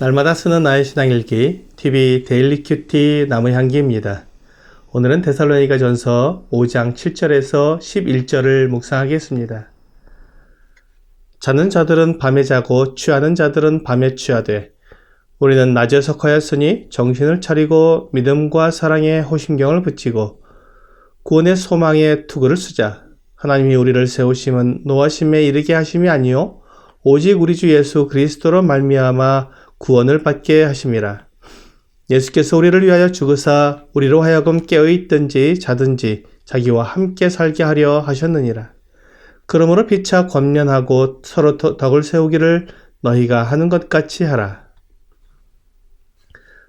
날마다 쓰는 나의 신앙일기 TV 데일리 큐티 나무향기입니다. 오늘은 데살로니가 전서 5장 7절에서 11절을 묵상하겠습니다. 자는 자들은 밤에 자고 취하는 자들은 밤에 취하되 우리는 낮에 석하였으니 정신을 차리고 믿음과 사랑에 호심경을 붙이고 구원의 소망에 투구를 쓰자. 하나님이 우리를 세우심은 노하심에 이르게 하심이 아니요 오직 우리 주 예수 그리스도로 말미암아 구원을 받게 하심이라. 예수께서 우리를 위하여 죽으사 우리로 하여금 깨어있든지 자든지 자기와 함께 살게 하려 하셨느니라. 그러므로 피차 권면하고 서로 덕을 세우기를 너희가 하는 것 같이 하라.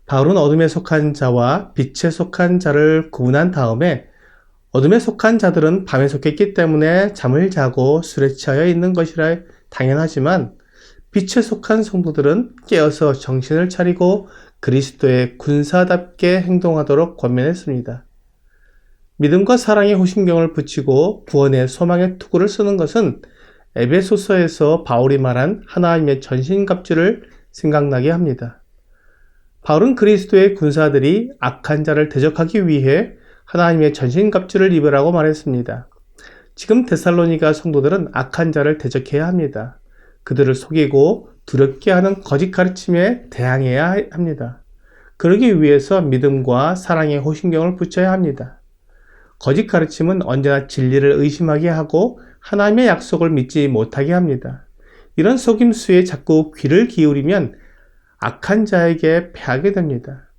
바울은 어둠에 속한 자와 빛에 속한 자를 구분한 다음에 어둠에 속한 자들은 밤에 속했기 때문에 잠을 자고 술에 취하여 있는 것이라 당연하지만 빛에 속한 성도들은 깨어서 정신을 차리고 그리스도의 군사답게 행동하도록 권면했습니다. 믿음과 사랑의 호심경을 붙이고 구원의 소망의 투구를 쓰는 것은 에베소서에서 바울이 말한 하나님의 전신갑주를 생각나게 합니다. 바울은 그리스도의 군사들이 악한 자를 대적하기 위해 하나님의 전신갑주를 입으라고 말했습니다. 지금 데살로니가 성도들은 악한 자를 대적해야 합니다. 그들을 속이고 두렵게 하는 거짓 가르침에 대항해야 합니다. 그러기 위해서 믿음과 사랑의 호심경을 붙여야 합니다. 거짓 가르침은 언제나 진리를 의심하게 하고 하나님의 약속을 믿지 못하게 합니다. 이런 속임수에 자꾸 귀를 기울이면 악한 자에게 패하게 됩니다.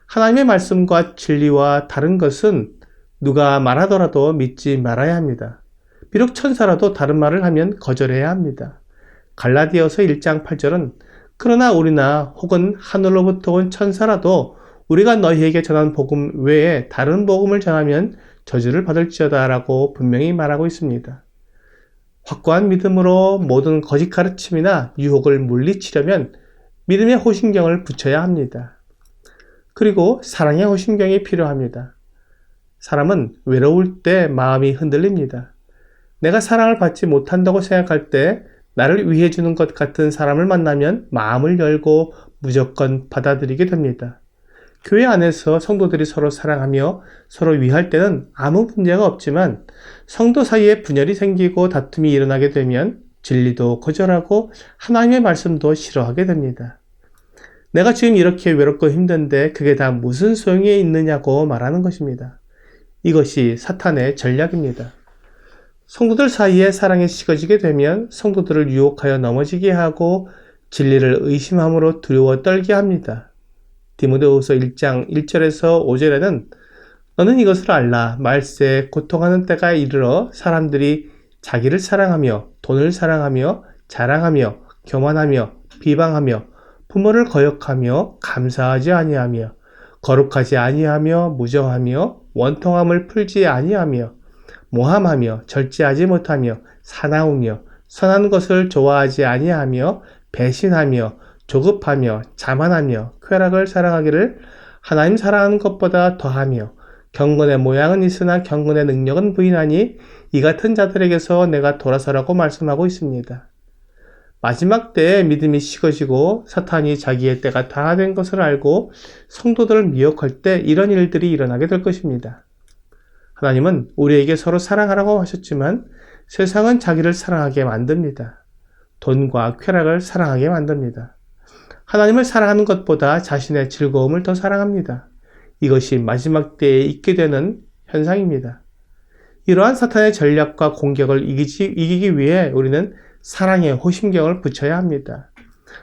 하나님의 말씀과 진리와 다른 것은 누가 말하더라도 믿지 말아야 합니다. 비록 천사라도 다른 말을 하면 거절해야 합니다. 갈라디아서 1장 8절은 그러나 우리나 혹은 하늘로부터 온 천사라도 우리가 너희에게 전한 복음 외에 다른 복음을 전하면 저주를 받을지어다 라고 분명히 말하고 있습니다. 확고한 믿음으로 모든 거짓 가르침이나 유혹을 물리치려면 믿음의 호심경을 붙여야 합니다. 그리고 사랑의 호심경이 필요합니다. 사람은 외로울 때 마음이 흔들립니다. 내가 사랑을 받지 못한다고 생각할 때 나를 위해주는 것 같은 사람을 만나면 마음을 열고 무조건 받아들이게 됩니다. 교회 안에서 성도들이 서로 사랑하며 서로 위할 때는 아무 문제가 없지만 성도 사이에 분열이 생기고 다툼이 일어나게 되면 진리도 거절하고 하나님의 말씀도 싫어하게 됩니다. 내가 지금 이렇게 외롭고 힘든데 그게 다 무슨 소용이 있느냐고 말하는 것입니다. 이것이 사탄의 전략입니다. 성도들 사이에 사랑이 식어지게 되면 성도들을 유혹하여 넘어지게 하고 진리를 의심함으로 두려워 떨게 합니다. 디모데후서 1장 1절에서 5절에는 너는 이것을 알라. 말세 고통하는 때가 이르러 사람들이 자기를 사랑하며 돈을 사랑하며 자랑하며 교만하며 비방하며 부모를 거역하며 감사하지 아니하며 거룩하지 아니하며 무정하며 원통함을 풀지 아니하며 모함하며 절제하지 못하며 사나우며 선한 것을 좋아하지 아니하며 배신하며 조급하며 자만하며 쾌락을 사랑하기를 하나님 사랑하는 것보다 더하며 경건의 모양은 있으나 경건의 능력은 부인하니 이 같은 자들에게서 내가 돌아서라고 말씀하고 있습니다. 마지막 때에 믿음이 식어지고 사탄이 자기의 때가 다 된 것을 알고 성도들을 미혹할 때 이런 일들이 일어나게 될 것입니다. 하나님은 우리에게 서로 사랑하라고 하셨지만 세상은 자기를 사랑하게 만듭니다. 돈과 쾌락을 사랑하게 만듭니다. 하나님을 사랑하는 것보다 자신의 즐거움을 더 사랑합니다. 이것이 마지막 때에 있게 되는 현상입니다. 이러한 사탄의 전략과 공격을 이기기 위해 우리는 사랑의 호심경을 붙여야 합니다.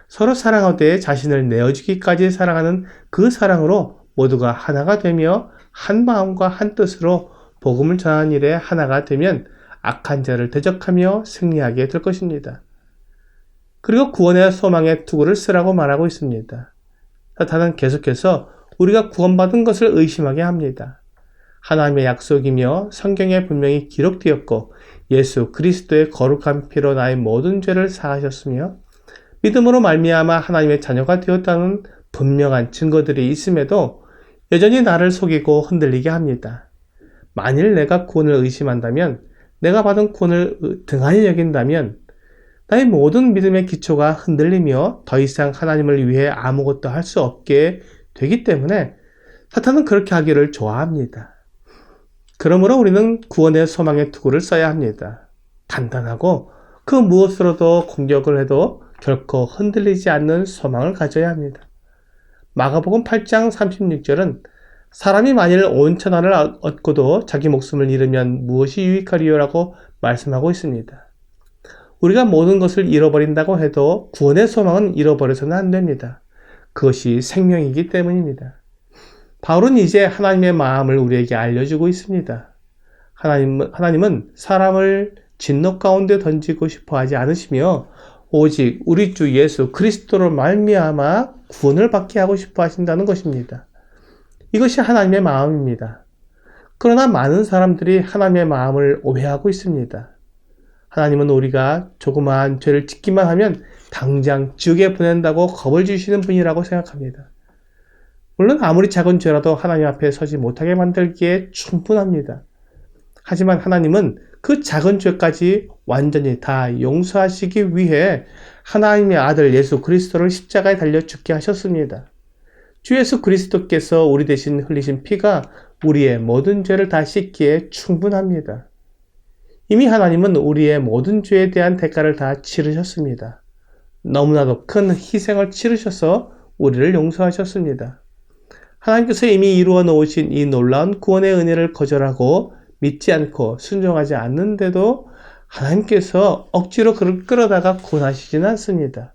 서로 사랑하되 자신을 내어주기까지 사랑하는 그 사랑으로 모두가 하나가 되며 한 마음과 한 뜻으로 복음을 전하는 일에 하나가 되면 악한 자를 대적하며 승리하게 될 것입니다. 그리고 구원의 소망의 투구를 쓰라고 말하고 있습니다. 사탄은 계속해서 우리가 구원받은 것을 의심하게 합니다. 하나님의 약속이며 성경에 분명히 기록되었고 예수 그리스도의 거룩한 피로 나의 모든 죄를 사하셨으며 믿음으로 말미암아 하나님의 자녀가 되었다는 분명한 증거들이 있음에도 여전히 나를 속이고 흔들리게 합니다. 만일 내가 구원을 의심한다면, 내가 받은 구원을 등한히 여긴다면 나의 모든 믿음의 기초가 흔들리며 더 이상 하나님을 위해 아무것도 할 수 없게 되기 때문에 사탄은 그렇게 하기를 좋아합니다. 그러므로 우리는 구원의 소망의 투구를 써야 합니다. 단단하고 그 무엇으로도 공격을 해도 결코 흔들리지 않는 소망을 가져야 합니다. 마가복음 8장 36절은 사람이 만일 온 천하를 얻고도 자기 목숨을 잃으면 무엇이 유익하리요라고 말씀하고 있습니다. 우리가 모든 것을 잃어버린다고 해도 구원의 소망은 잃어버려서는 안 됩니다. 그것이 생명이기 때문입니다. 바울은 이제 하나님의 마음을 우리에게 알려주고 있습니다. 하나님은 사람을 진노 가운데 던지고 싶어 하지 않으시며 오직 우리 주 예수 그리스도로 말미암아 구원을 받게 하고 싶어 하신다는 것입니다. 이것이 하나님의 마음입니다. 그러나 많은 사람들이 하나님의 마음을 오해하고 있습니다. 하나님은 우리가 조그마한 죄를 짓기만 하면 당장 지옥에 보낸다고 겁을 주시는 분이라고 생각합니다. 물론 아무리 작은 죄라도 하나님 앞에 서지 못하게 만들기에 충분합니다. 하지만 하나님은 그 작은 죄까지 완전히 다 용서하시기 위해 하나님의 아들 예수 그리스도를 십자가에 달려 죽게 하셨습니다. 주 예수 그리스도께서 우리 대신 흘리신 피가 우리의 모든 죄를 다 씻기에 충분합니다. 이미 하나님은 우리의 모든 죄에 대한 대가를 다 치르셨습니다. 너무나도 큰 희생을 치르셔서 우리를 용서하셨습니다. 하나님께서 이미 이루어 놓으신 이 놀라운 구원의 은혜를 거절하고 믿지 않고 순종하지 않는데도 하나님께서 억지로 그를 끌어다가 구원하시지는 않습니다.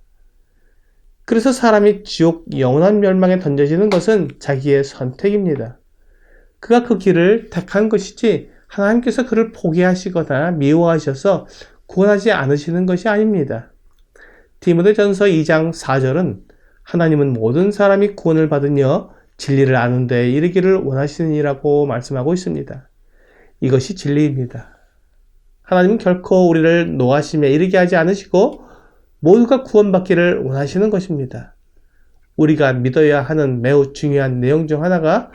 그래서 사람이 지옥 영원한 멸망에 던져지는 것은 자기의 선택입니다. 그가 그 길을 택한 것이지 하나님께서 그를 포기하시거나 미워하셔서 구원하지 않으시는 것이 아닙니다. 디모데전서 2장 4절은 하나님은 모든 사람이 구원을 받으며 진리를 아는 데 이르기를 원하시느니라고 말씀하고 있습니다. 이것이 진리입니다. 하나님은 결코 우리를 노하심에 이르게 하지 않으시고 모두가 구원받기를 원하시는 것입니다. 우리가 믿어야 하는 매우 중요한 내용 중 하나가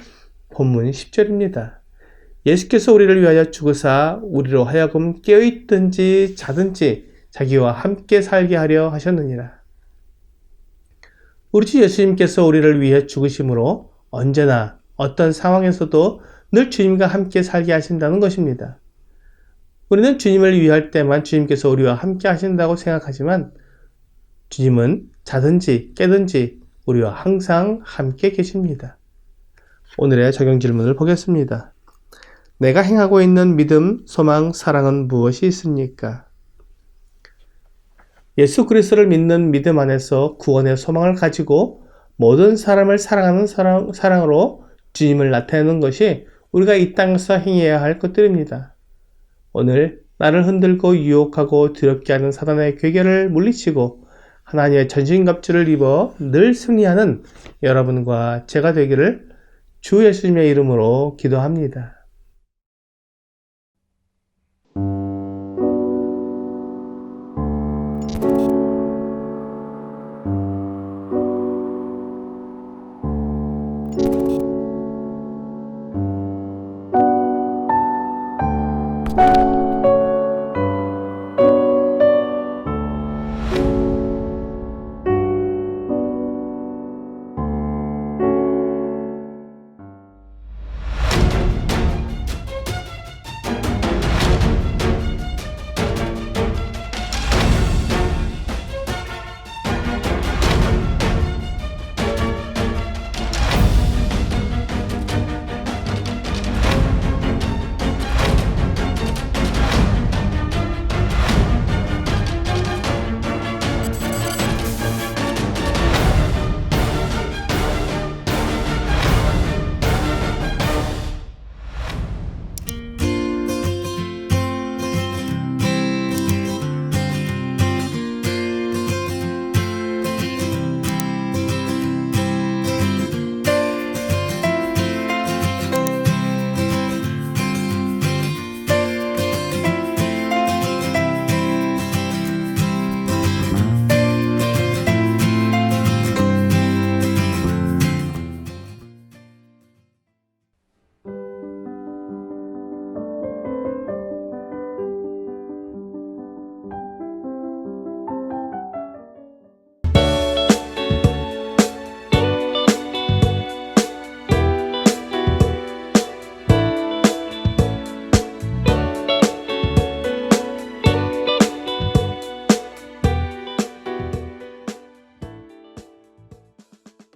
본문 10절입니다. 예수께서 우리를 위하여 죽으사 우리로 하여금 깨어있든지 자든지 자기와 함께 살게 하려 하셨느니라. 우리 주 예수님께서 우리를 위해 죽으심으로 언제나 어떤 상황에서도 늘 주님과 함께 살게 하신다는 것입니다. 우리는 주님을 위할 때만 주님께서 우리와 함께 하신다고 생각하지만 주님은 자든지 깨든지 우리와 항상 함께 계십니다. 오늘의 적용 질문을 보겠습니다. 내가 행하고 있는 믿음, 소망, 사랑은 무엇이 있습니까? 예수 그리스도를 믿는 믿음 안에서 구원의 소망을 가지고 모든 사람을 사랑하는 사랑으로 주님을 나타내는 것이 우리가 이 땅에서 행해야 할 것들입니다. 오늘 나를 흔들고 유혹하고 두렵게 하는 사단의 괴계를 물리치고 하나님의 전신갑주를 입어 늘 승리하는 여러분과 제가 되기를 주 예수님의 이름으로 기도합니다.